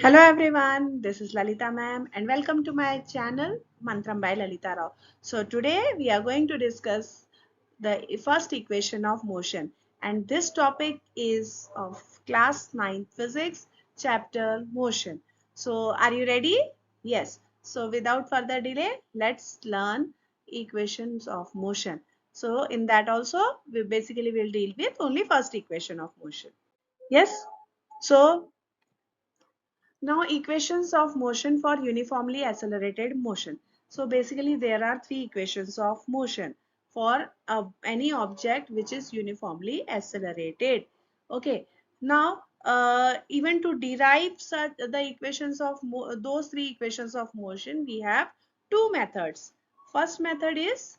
Hello everyone, this is Lalita ma'am and welcome to my channel Mantram by Lalita Rao. So today we are going to discuss the first equation of motion, and this topic is of class 9 physics chapter motion. So are you ready? Yes. So without further delay, let's learn equations of motion. So in that also we basically will deal with only first equation of motion. Yes. So now equations of motion for uniformly accelerated motion. So basically there are three equations of motion for any object which is uniformly accelerated. Okay. Now even to derive such the equations of those three equations of motion, we have two methods. First method is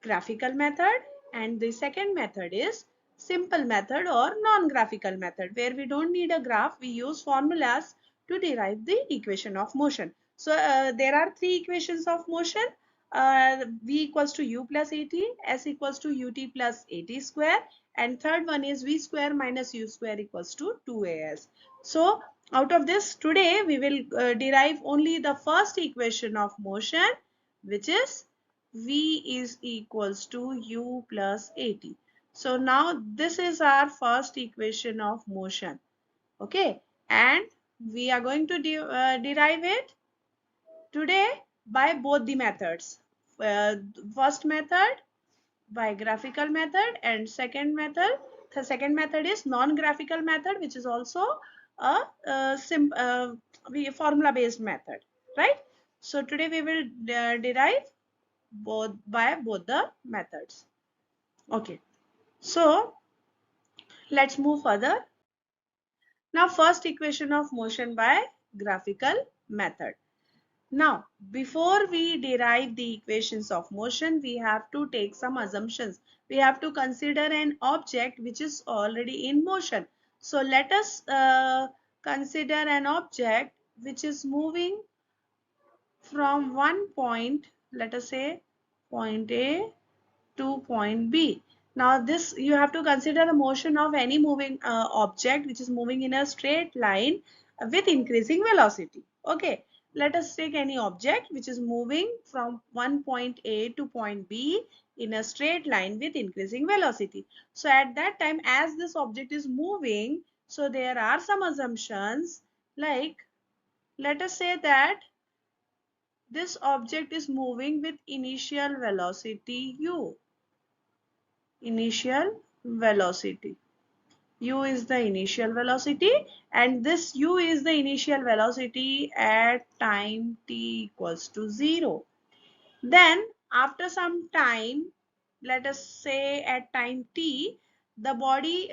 graphical method and the second method is simple method or non-graphical method, where we don't need a graph, we use formulas to derive the equation of motion. So there are three equations of motion, v equals to u plus at, s equals to ut plus at square, and third one is v square minus u square equals to 2as. So out of this today we will derive only the first equation of motion, which is v is equals to u plus at. So now this is our first equation of motion. Okay, and we are going to derive it today by both the methods. Uh, First method by graphical method, and second method, the second method is non-graphical method, which is also a, formula based method, right? So today we will derive both the methods. Okay, so let's move further. Now first equation of motion by graphical method. Now before we derive the equations of motion, we have to take some assumptions. We have to consider an object which is already in motion. So let us consider an object which is moving from one point, let us say point A to point B. Now this you have to consider the motion of any moving object which is moving in a straight line with increasing velocity. Okay, let us take any object which is moving from one point A to point B in a straight line with increasing velocity. So at that time, as this object is moving, so there are some assumptions, like let us say that this object is moving with initial velocity u. Initial velocity. U is the initial velocity, and this u is the initial velocity at time t equals to 0. Then after some time, let us say at time t, the body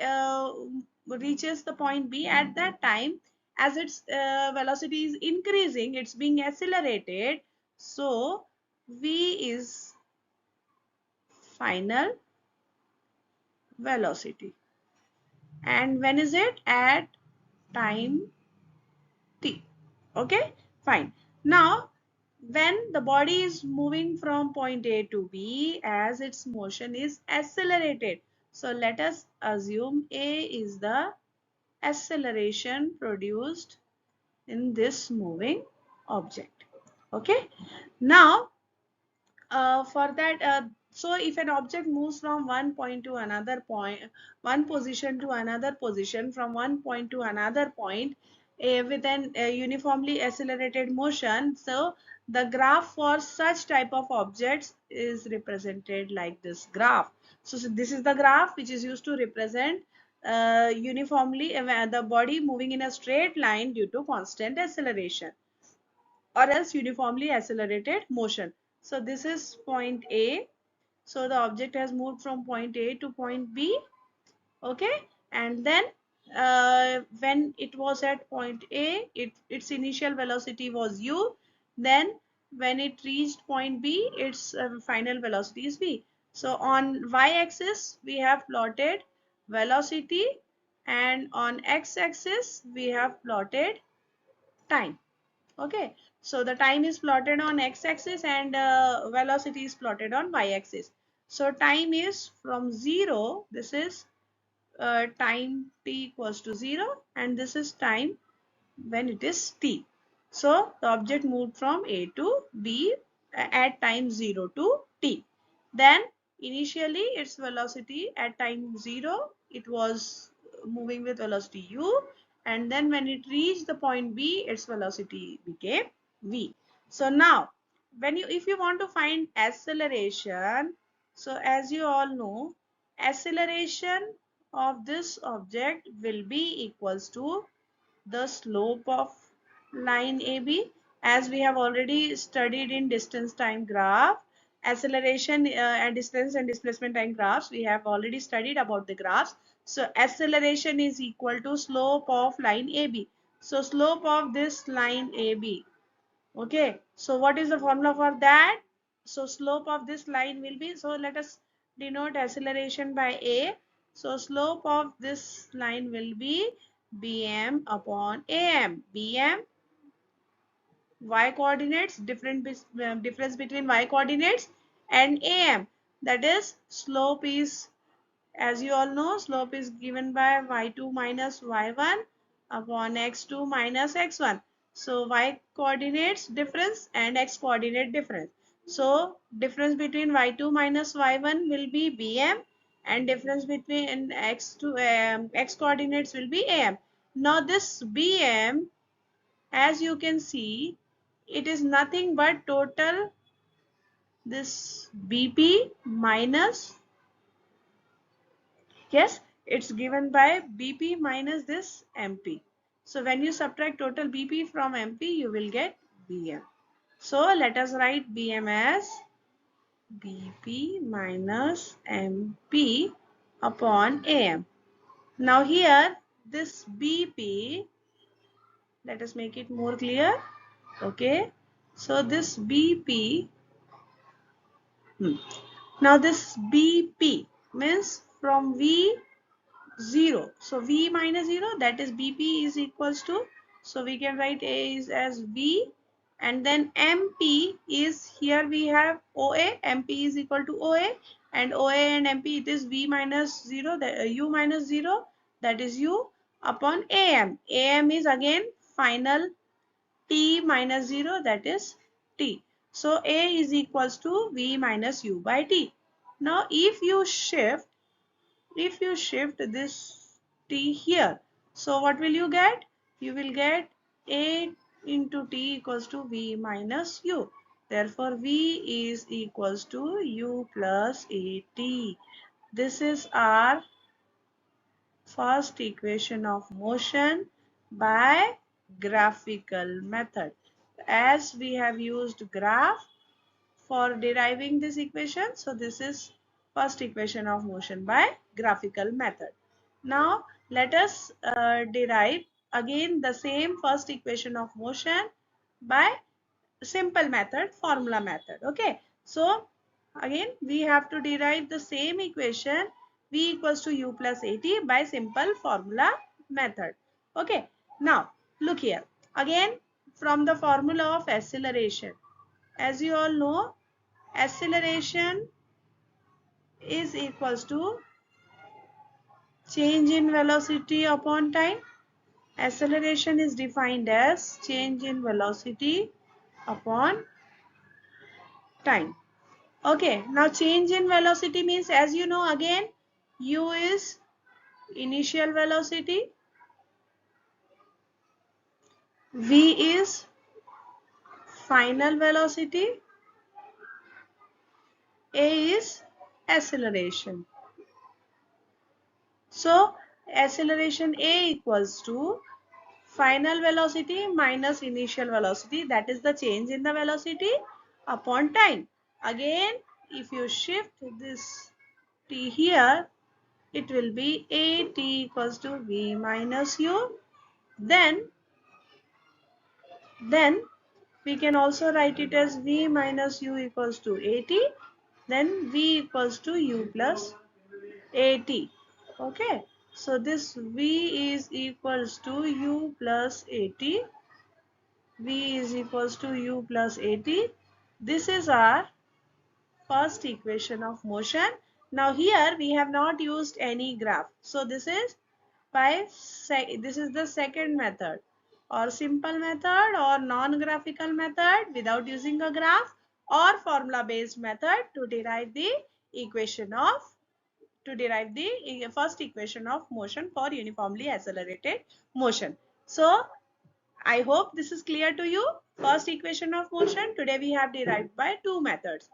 reaches the point B. At that time, as its velocity is increasing, it's being accelerated. So v is final velocity. And when is it? At time t. Okay, fine. Now when the body is moving from point A to B, as its motion is accelerated, so let us assume A is the acceleration produced in this moving object. Okay, now for that, so if an object moves from one point to another point, one position to another position, from one point to another point, with an uniformly accelerated motion, so the graph for such type of objects is represented like this graph. So this is the graph which is used to represent uniformly the body moving in a straight line due to constant acceleration, or else uniformly accelerated motion. So this is point A. So the object has moved from point A to point B. Okay, and then when it was at point A, its initial velocity was u. Then when it reached point B, its final velocity is v. So on y-axis we have plotted velocity, and on x-axis we have plotted time. Okay, so the time is plotted on x-axis and velocity is plotted on y-axis. So time is from 0, this is time t equals to 0, and this is time when it is t. So the object moved from A to B at time 0 to t. Then initially its velocity at time 0, it was moving with velocity u, and then when it reached the point B, its velocity became v. So now when you if you want to find acceleration, so as you all know, acceleration of this object will be equals to the slope of line AB, as we have already studied in distance time graph. Acceleration and distance and displacement time graphs, we have already studied about the graphs. So acceleration is equal to slope of line AB. So slope of this line AB. Okay, so what is the formula for that? So slope of this line will be, so let us denote acceleration by A. So slope of this line will be Bm upon Am. Bm, y coordinates, difference between y coordinates, and Am, that is slope is, as you all know, slope is given by y2 minus y1 upon x2 minus x1. So y coordinates difference and x coordinate difference. So difference between y2 minus y1 will be bm, and difference between x2 x coordinates will be am. Now this bm, as you can see, it is nothing but total this bp minus, yes, it's given by BP minus this MP. So when you subtract total BP from MP, you will get BM. So let us write BM as BP minus MP upon AM. Now here this BP, let us make it more clear. Okay. So this BP, now this BP means from V 0. So V minus 0, that is BP is equals to, so we can write A is as V, and then MP is, here we have OA, MP is equal to OA, and OA and MP, it is V minus 0, U minus 0, that is U upon AM. AM is again final T minus 0, that is T. So A is equals to V minus U by T. Now if you shift this t here, so what will you get? You will get a into t equals to v minus u. Therefore v is equals to u plus at. This is our first equation of motion by graphical method. As we have used graph for deriving this equation, so this is first equation of motion by graphical method. Now let us derive again the same first equation of motion by simple method, formula method. Okay, so again we have to derive the same equation v equals to u plus at by simple formula method. Okay, now look here again from the formula of acceleration. As you all know, acceleration is equals to change in velocity upon time. Acceleration is defined as change in velocity upon time. Okay, now change in velocity means, as you know, again u is initial velocity, v is final velocity, a is acceleration. So acceleration a equals to final velocity minus initial velocity, that is the change in the velocity upon time. Again, if you shift this t here, it will be at equals to v minus u. Then we can also write it as v minus u equals to at. Then v equals to u plus at. Okay. So this v is equals to u plus at. V is equals to u plus at. This is our first equation of motion. Now here we have not used any graph. So this is the second method. or simple method or non-graphical method without using a graph, or formula based method to derive the equation of first equation of motion for uniformly accelerated motion. So I hope this is clear to you. First equation of motion today we have derived by two methods.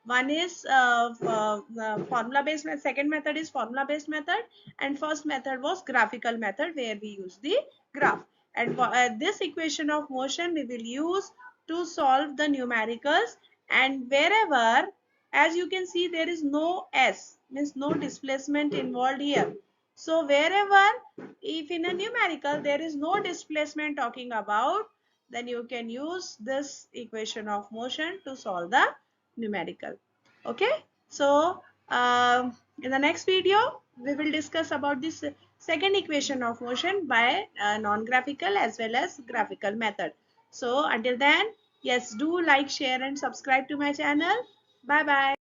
One is formula based method, second method is formula based method, and first method was graphical method where we use the graph. And this equation of motion we will use to solve the numericals, and wherever, as you can see, there is no s, means no displacement involved here. So wherever, if in a numerical there is no displacement talking about, then you can use this equation of motion to solve the numerical. Okay, so in the next video we will discuss about this second equation of motion by non-graphical as well as graphical method. So until then, yes, do like, share and subscribe to my channel. Bye bye.